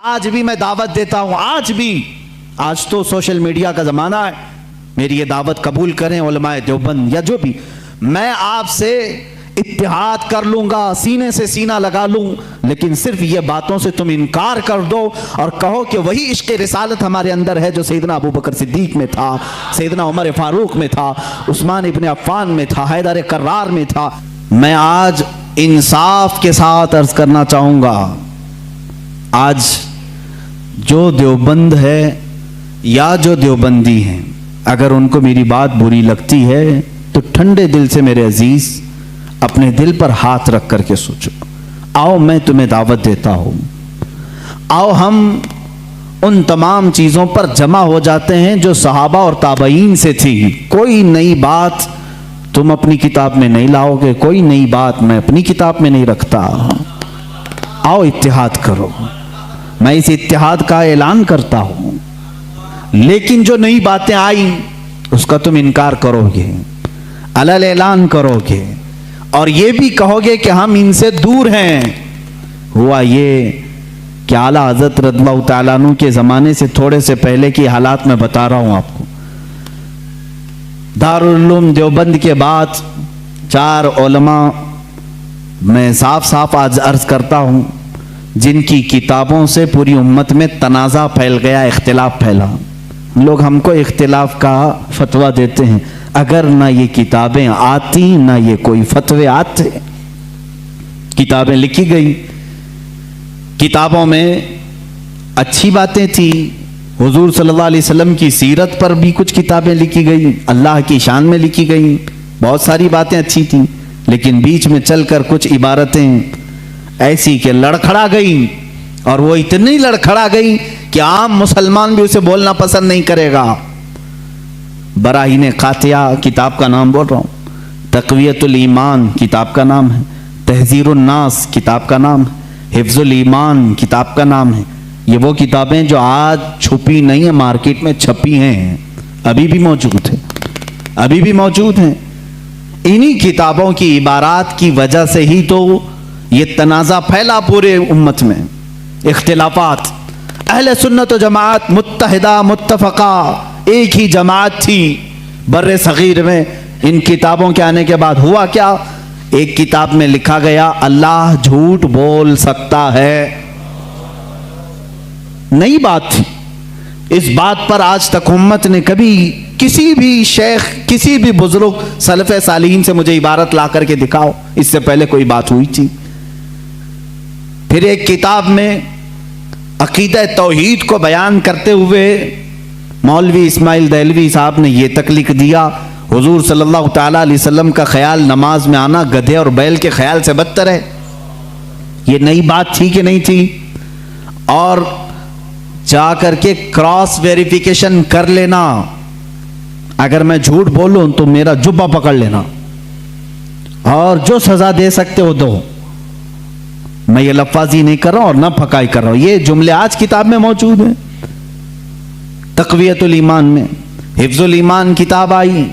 आज भी मैं दावत देता हूं, आज भी। आज तो सोशल मीडिया का जमाना है, मेरी ये दावत कबूल करें उलमाए देवबंद या जो भी, मैं आपसे इत्तिहाद कर लूंगा, सीने से सीना लगा लूं, लेकिन सिर्फ ये बातों से तुम इनकार कर दो और कहो कि वही इश्क़ रिसालत हमारे अंदर है जो सैयदना अबू बकर सिद्दीक में था, सैयदना उमर फारूक में था, उस्मान इब्न अफ़्फ़ान में था, हैदर कर्रार में था। मैं आज इंसाफ के साथ अर्ज करना चाहूंगा, आज जो देवबंद है या जो देवबंदी हैं, अगर उनको मेरी बात बुरी लगती है तो ठंडे दिल से मेरे अजीज अपने दिल पर हाथ रख करके सोचो। आओ मैं तुम्हें दावत देता हूं, आओ हम उन तमाम चीजों पर जमा हो जाते हैं जो सहाबा और ताबईन से थी। कोई नई बात तुम अपनी किताब में नहीं लाओगे, कोई नई बात मैं अपनी किताब में नहीं रखता। आओ इत्तिहाद करो, मैं इस इत्तिहाद का ऐलान करता हूं, लेकिन जो नई बातें आई उसका तुम इनकार करोगे, अलल ऐलान करोगे और ये भी कहोगे कि हम इनसे दूर हैं। हुआ ये कि आला हज़रत रज़ियल्लाहु तआला अन्हु के ज़माने से थोड़े से पहले की हालात मैं बता रहा हूँ आपको। दारुल उलूम देवबंद के बाद 4 उलमा मैं साफ साफ आज अर्ज करता हूँ जिनकी किताबों से पूरी उम्मत में तनाज़ा फैल गया, इख्तिलाफ फैला। लोग हमको इख्तिलाफ का फतवा देते हैं, अगर ना ये किताबें आती ना ये कोई फतवे आते। किताबें लिखी गई, किताबों में अच्छी बातें थी, हुजूर सल्लल्लाहु अलैहि वसल्लम की सीरत पर भी कुछ किताबें लिखी गई, अल्लाह की शान में लिखी गई, बहुत सारी बातें अच्छी थी, लेकिन बीच में चलकर कुछ इबारतें ऐसी कि लड़खड़ा गई, और वो इतनी लड़खड़ा गई कि आम मुसलमान भी उसे बोलना पसंद नहीं करेगा। बराहीन क़ातिया किताब का नाम बोल रहा हूँ, तक़वियतुल ईमान किताब का नाम है, तहज़ीरुन नास किताब का नाम है, हिफ्ज़ुल ईमान किताब का नाम है। ये वो किताबें जो आज छुपी नहीं है, मार्केट में छपी हैं, अभी भी मौजूद है, अभी भी मौजूद हैं। इन्हीं किताबों की इबारात की वजह से ही तो ये तनाज़ा फैला पूरे उम्मत में, इख्तिलाफात। अहले सुन्नत व जमात मुत्तहिदा मुत्तफ़क़ा एक ही जमात थी बर्रे सगीर में। इन किताबों के आने के बाद हुआ क्या, एक किताब में लिखा गया अल्लाह झूठ बोल सकता है, नई बात थी। इस बात पर आज तक उम्मत ने कभी किसी भी शेख, किसी भी बुजुर्ग सलफ़ सालिहीन से मुझे इबारत ला करके दिखाओ, इससे पहले कोई बात हुई थी। फिर एक किताब में अकीदा तौहीद को बयान करते हुए मौलवी इस्माइल देहलवी साहब ने यह तक लिख दिया, हुजूर सल्लल्लाहु तआला अलैहि वसल्लम का ख्याल नमाज में आना गधे और बैल के ख्याल से बदतर है। ये नई बात थी कि नहीं थी? और जा करके क्रॉस वेरिफिकेशन कर लेना, अगर मैं झूठ बोलूं तो मेरा जुब्बा पकड़ लेना और जो सजा दे सकते हो दो। मैं ये लफ्ज़ी नहीं कर रहा हूं और ना फकाई कर रहा हूं, ये जुमले आज किताब में मौजूद हैं। तक़वियतुल ईमान में हिफ्ज़ुल ईमान किताब आई,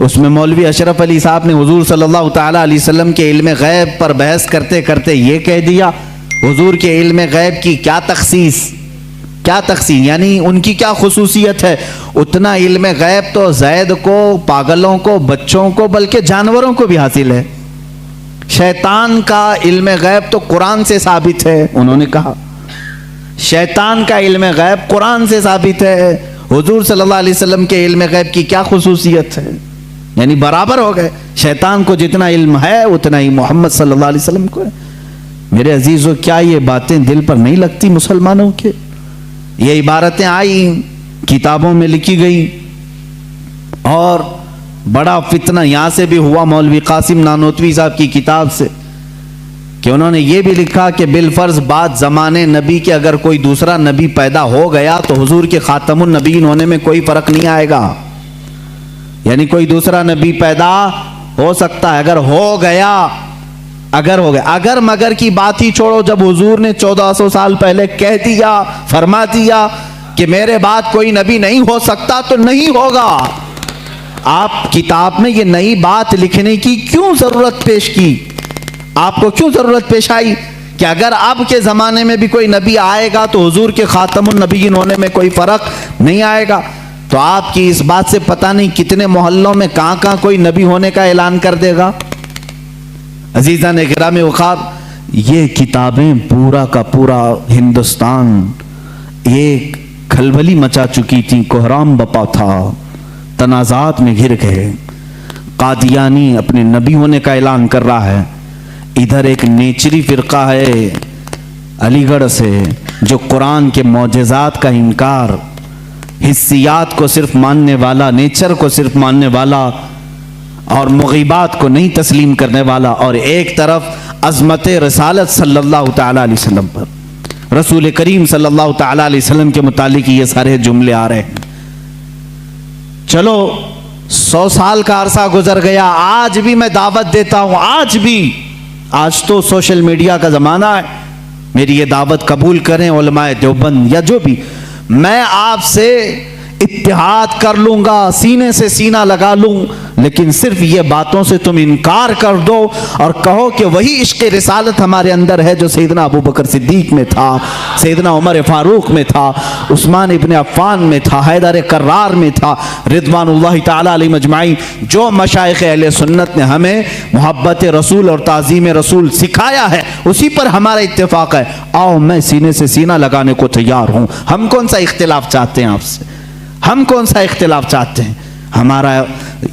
उसमें मौलवी अशरफ अली साहब ने हुजूर सल्लल्लाहु तआला अलैहि वसल्लम के इल्म गैब पर बहस करते करते ये कह दिया, हुजूर के इल्म गैब की क्या तखसीस, क्या तखसीस यानी उनकी क्या खुसूसियत है। उतना इल्म गैब तो ज़ैद को, पागलों को, बच्चों को, बल्कि जानवरों को भी हासिल है। शैतान का इल्म गैब तो कुरान से साबित है, उन्होंने कहा शैतान का इल्म गैब कुरान से साबित है, हुजूर सल्लल्लाहु अलैहि वसल्लम के इल्म गैब की क्या खुसूसियत है, यानी बराबर हो गए। शैतान को जितना इल्म है उतना ही मोहम्मद सल्लल्लाहु अलैहि वसल्लम को है। मेरे अजीजों, क्या ये बातें दिल पर नहीं लगती मुसलमानों के? ये इबारतें आई, किताबों में लिखी गई, और बड़ा फितना यहां से भी हुआ मौलवी कासिम नानोतवी साहब की किताब से कि उन्होंने ये भी लिखा कि बिलफर्ज बाद ज़माने नबी के अगर कोई दूसरा नबी पैदा हो गया तो हुजूर के खातमुन नबीन होने में कोई फ़र्क नहीं आएगा, यानी कोई दूसरा नबी पैदा हो सकता है अगर हो गया, अगर हो गया। अगर मगर की बात ही छोड़ो, जब हुजूर ने 1400 साल पहले कह दिया, फरमा दिया कि मेरे बाद कोई नबी नहीं हो सकता तो नहीं होगा। आप किताब में ये नई बात लिखने की क्यों जरूरत पेश की? आपको क्यों जरूरत पेश आई कि अगर अब के ज़माने में भी कोई नबी आएगा तो हुजूर के खातमुन नबीयीन होने में कोई फ़र्क नहीं आएगा। तो आपकी इस बात से पता नहीं कितने मोहल्लों में कहाँ कहाँ कोई नबी होने का ऐलान कर देगा। अजीज़ान गिरामी वक़ार, ये किताबें पूरा का पूरा हिंदुस्तान एक खलबली मचा चुकी थी, कोहराम बपा था, तनाज़ात में घिर गए। कादियानी अपने नबी होने का ऐलान कर रहा है, इधर एक नेचरी फ़िरका है अलीगढ़ से जो कुरान के मौजज़ात का इनकार, हिस्सियात को सिर्फ मानने वाला, नेचर को सिर्फ मानने वाला और मुग़ीबात को नहीं तस्लीम करने वाला, और एक तरफ अज़मत रसालत सल्लल्लाहु तआला अलैहि वसल्लम पर, रसूल करीम सल्लल्लाहु तआला अलैहि वसल्लम के मुतालिक ये सारे जुमले आ रहे हैं। चलो 100 साल का अरसा गुजर गया, आज भी मैं दावत देता हूं, आज भी, आज तो सोशल मीडिया का ज़माना है, मेरी ये दावत कबूल करें उलमाए देवबंद या जो भी, मैं आपसे इत्तिहाद कर लूंगा, सीने से सीना लगा लूं, लेकिन सिर्फ ये बातों से तुम इनकार कर दो और कहो कि वही इश्क़ रिसालत हमारे अंदर है जो सैयदना अबू बकर सिद्दीक में था, सैयदना उमर फारूक में था, उस्मान इब्न अफ़्फ़ान में था, हैदर कर्रार में था, रिज़वानुल्लाहि ताला अलैहिम अजमाइन। जो मशाइख़ अहले सुन्नत ने हमें मोहब्बत रसूल और ताज़ीम रसूल सिखाया है उसी पर हमारा इत्तेफाक है। आओ, मैं सीने से सीना लगाने को तैयार हूँ। हम कौन सा इख्तिलाफ चाहते हैं आपसे, हम कौन सा इख्तिलाफ चाहते हैं? हमारा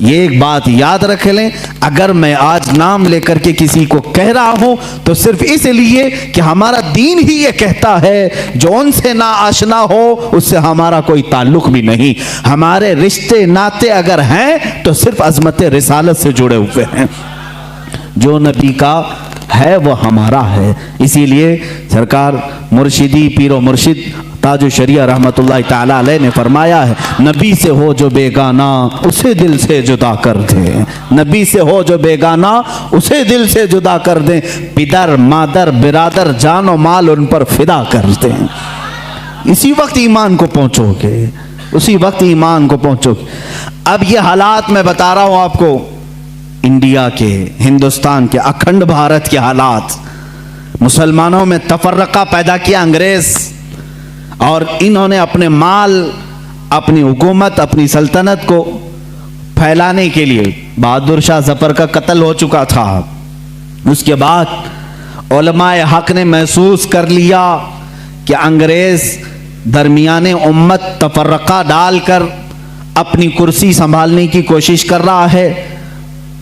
ये एक बात याद रख लें, अगर मैं आज नाम लेकर के किसी को कह रहा हूं तो सिर्फ इसलिए कि हमारा दीन ही ये कहता है, जो उनसे ना आशना हो उससे हमारा कोई ताल्लुक भी नहीं। हमारे रिश्ते नाते अगर हैं तो सिर्फ अज़मत रिसालत से जुड़े हुए हैं, जो नबी का है वो हमारा है। इसीलिए सरकार मुर्शिदी पीरो मुर्शिद ताजु शरिया रहमतुल्लाहि ताला अलैह ने फरमाया है, नबी से हो जो बेगाना उसे दिल से जुदा कर दे, नबी से हो जो बेगाना उसे दिल से जुदा कर दे, पिदर मादर बिरादर जानो माल उन पर फिदा कर दे। इसी वक्त ईमान को पहुंचोगे, उसी वक्त ईमान को पहुंचोगे। अब ये हालात मैं बता रहा हूं आपको, इंडिया के, हिंदुस्तान के, अखंड भारत के हालात, मुसलमानों में तफर्रका पैदा किया अंग्रेज, और इन्होंने अपने माल, अपनी हुकूमत, अपनी सल्तनत को फैलाने के लिए, बहादुर शाह जफर का कत्ल हो चुका था, उसके बाद उलमाए हक ने महसूस कर लिया कि अंग्रेज दरमियाने उम्मत तफर्रका डालकर अपनी कुर्सी संभालने की कोशिश कर रहा है।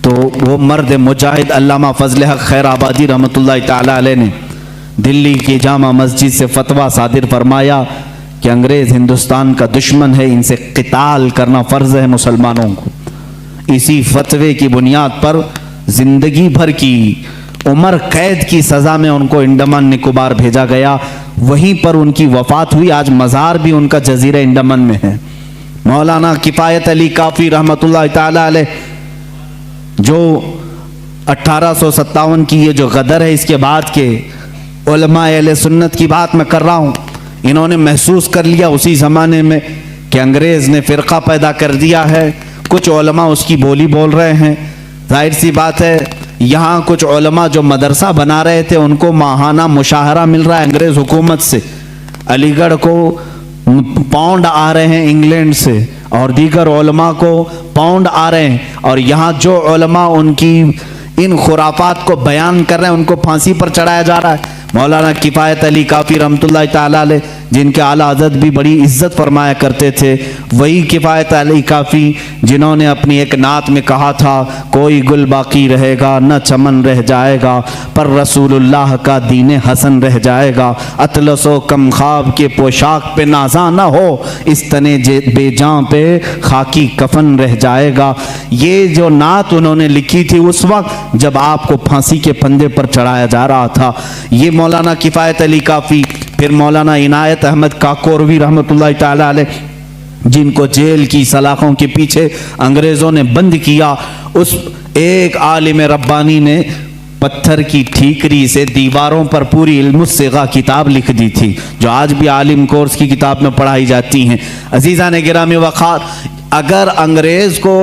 तो वो मर्द मुजाहिद अल्लामा फजल हक खैर आबादी रहमतुल्लाहि ताला अलैह ने दिल्ली की जामा मस्जिद से फतवा सादिर फरमाया कि अंग्रेज़ हिंदुस्तान का दुश्मन है, इनसे क़िताल करना फ़र्ज़ है मुसलमानों को। इसी फतवे की बुनियाद पर ज़िंदगी भर की उम्र कैद की सज़ा में उनको अंडमान निकोबार भेजा गया, वहीं पर उनकी वफ़ात हुई। आज मज़ार भी उनका जज़ीरा अंडमान में है। मौलाना किफ़ायत अली काफ़ी रहमतुल्लाहि ताला अलैह, जो 1857 की ये जो गदर है, इसके बाद के उलमाए अहले सुन्नत की बात मैं कर रहा हूँ, इन्होंने महसूस कर लिया उसी ज़माने में कि अंग्रेज़ ने फ़िरका पैदा कर दिया है, कुछ उलमा उसकी बोली बोल रहे हैं। जाहिर सी बात है, यहाँ कुछ उलमा जो मदरसा बना रहे थे उनको माहाना मुशाहरा मिल रहा है अंग्रेज़ हुकूमत से, अलीगढ़ को पाउंड आ रहे हैं इंग्लैंड से, और दीगर उलमा को पाउंड आ रहे हैं, और यहाँ जो उलमा उनकी इन खुराफात को बयान कर रहे हैं उनको फांसी पर चढ़ाया जा रहा है। मौलाना किफ़ायत अली काफ़ी रहमतुल्लाहि ताला अलैह, जिनके आला हज़रत भी बड़ी इज्जत फरमाया करते थे, वही किफ़ायत अली काफ़ी जिन्होंने अपनी एक नात में कहा था, कोई गुल बाकी रहेगा न चमन रह जाएगा, पर रसूलुल्लाह का दीन हसन रह जाएगा, अतलसो कम ख्वाब के पोशाक पे नाजा न हो, इस तने बेजां पे खाकी कफन रह जाएगा। ये जो नात उन्होंने लिखी थी उस वक्त जब आपको फांसी के फंदे पर चढ़ाया जा रहा था। ये मौलाना किफ़ायत अली काफ़ी, फिर मौलाना इनायत अहमद काकोरवी रहमतुल्लाहि ताला अलैह, जिनको जेल की सलाखों के पीछे अंग्रेज़ों ने बंद किया, उस एक आलिम रब्बानी ने पत्थर की ठीकरी से दीवारों पर पूरी इल्मुस्सिगा किताब लिख दी थी, जो आज भी आलिम कोर्स की किताब में पढ़ाई जाती हैं। अजीज़ान गिरामी वक़ार, अगर अंग्रेज़ को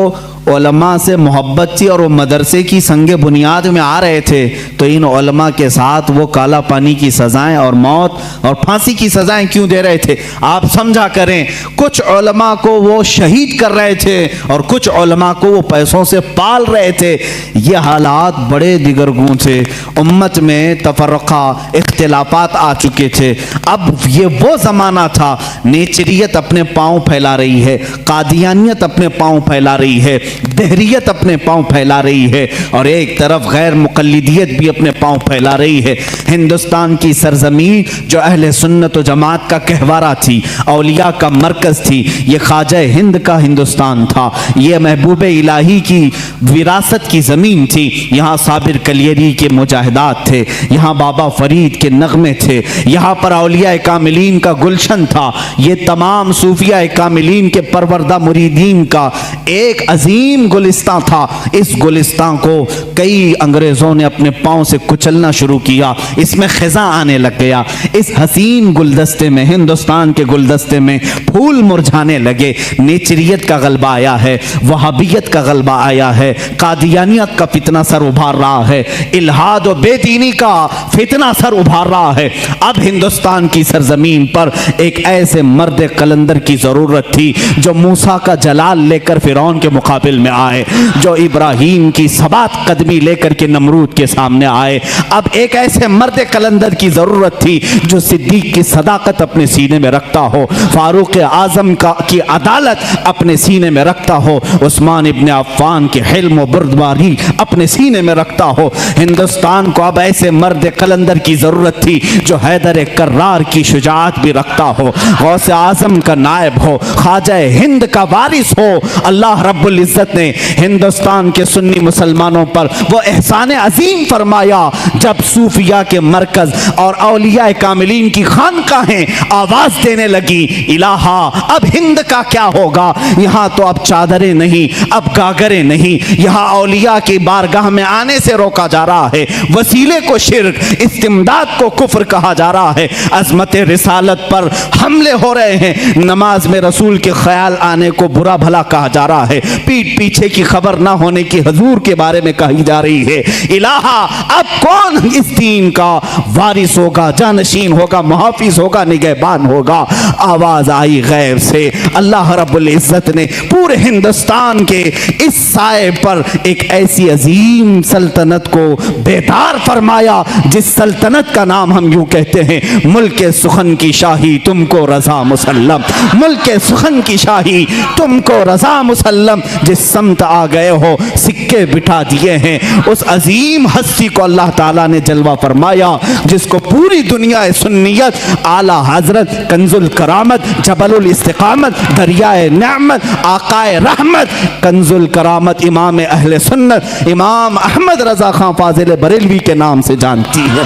उलमा से मोहब्बत थी और वो मदरसे की संगे बुनियाद में आ रहे थे, तो इन उलमा के साथ वो काला पानी की सजाएं और मौत और फांसी की सजाएं क्यों दे रहे थे? आप समझा करें, कुछ उलमा को वो शहीद कर रहे थे और कुछ उलमा को वो पैसों से पाल रहे थे। ये हालात बड़े दिगरगूं थे, उम्मत में तफर्रका इख्तिलाफात आ चुके थे। अब ये वो ज़माना था, नेचरियत अपने पाँव फैला रही है, कादियानियत अपने पाँव फैला रही है, दहरियत अपने पाँव फैला रही है और एक तरफ गैर मुक़ल्लिदियत भी अपने पाँव फैला रही है। हिंदुस्तान की सरजमीन जो अहले सुन्नत व जमात का कहवारा थी, औलिया का मरकज़ थी, ये ख्वाजा हिंद का हिंदुस्तान था, ये महबूब इलाही की विरासत की ज़मीन थी। यहाँ साबिर कलियरी के मुजाहिदात थे, यहाँ बाबा फरीद के नगमे थे, यहाँ पर औलिया कामिलीन का गुलशन था, ये तमाम सूफिया कामिलीन के परवरदा मुरीदीन का एक अजीम गुलिस्तां था। इस गुलिस्तां को कई अंग्रेज़ों ने अपने पाँव से कुचलना शुरू किया, इसमें खिज़ा आने लग गया। इस हसीन गुलदस्ते में, हिंदुस्तान के गुलदस्ते में फूल मुरझाने लगे। नेचरियत का गलबा आया है, वहाबियत का गलबा आया है, कादियानियत का फितना सर उभार रहा है, इल्हाद और बेदीनी का फितना सर उभार रहा है। अब हिंदुस्तान की सरजमीन पर एक ऐसे मर्द कलंदर की ज़रूरत थी जो मूसा का जलाल लेकर फिरौन के मुकाबिल में आए, जो इब्राहीम की सबात कदमी लेकर के नमरूद के सामने आए। अब एक ऐसे मर्द कलंदर की ज़रूरत थी जो सिद्दीक की सदाकत अपने सीने में रखता हो, फारूक आज़म की अदालत अपने सीने में रखता हो, उस्मान इब्न अफ़्फ़ान की हिल्म व बुर्दबारी अपने सीने में रखता हो। हिंदुस्तान को अब ऐसे मर्द कलंदर की ज़रूरत थी जो हैदर कर्रार की शुजाअत भी रखता हो, गौसे आज़म का नायब हो, ख्वाजा हिंद का वारिस हो। अल्लाह रब्बुल इज़्ज़त ने हिंदुस्तान के सुन्नी मुसलमानों पर वो एहसान अजीम फरमाया जब सूफिया के मरकज़ और औलिया कामिलीन की खानकाहें आवाज़ देने लगी, इलाहा अब हिंद का क्या होगा? यहाँ तो अब चादरें नहीं, अब गागरें नहीं, यहाँ औलिया की बारगाह में आने से रोका जा रहा है, वसीले को शिर्क, इस्तिमदाद को कुफ्र कहा जा रहा है, अज़मत रिसालत पर हमले हो रहे हैं, नमाज में रसूल के ख्याल आने को बुरा भला कहा जा रहा है, पीठ पीछे की खबर ना होने की हजूर के बारे में कही जा रही है। इलाहा अब कौन इस दीन का वारिस होगा, जानशीन होगा, मुहाफिज होगा, निगहबान होगा? आवाज आई गैब से। अल्लाह रब्बुल इज़्ज़त ने पूरे हिंदुस्तान के इस साए पर एक ऐसी अजीम सल्तनत को बेदार फरमाया जिस सल्तनत का नाम हम यूं कहते हैं, मुल्क सुखन की शाही तुमको रजा मुसल्लम, मुल्क सुखन की शाही तुमको रजा मुसल्लम। जिस समत आ गए हो सिक्के बिठा दिए हैं, उस अजीम हस्ती को अल्लाह ताला ने जलवा फरमाया जिसको पूरी दुनिया सुन्नियत, आला हजरत, कंजुल करामत, जबलुल इस्तिकामत, दरियाए नेमत, आकाए रहमत, कंजुल करामत, इमाम अहले सुन्नत, इमाम अहमद रजा खां फाजिल बरेलवी के नाम से जानती है।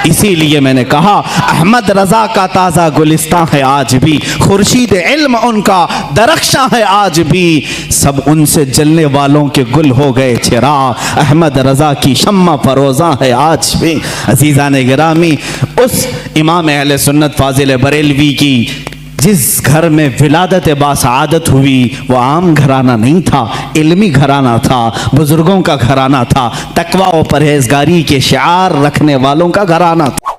इसीलिए मैंने कहा अहमद रजा का ताज़ा गुलिस्तां है आज भी, खुर्शीद इल्म उनका दरख्शां है आज भी, सब उनसे जलने वालों के गुल हो गए चिराग, अहमद रजा की शम्मा फरोज़ा है आज भी। अजीज़ान गिरामी, उस इमाम अहले सुन्नत फाजिल बरेलवी की जिस घर में विलादत बासआदत हुई वो आम घराना नहीं था, इल्मी घराना था, बुजुर्गों का घराना था, तकवा और परहेजगारी के शिआर रखने वालों का घराना था।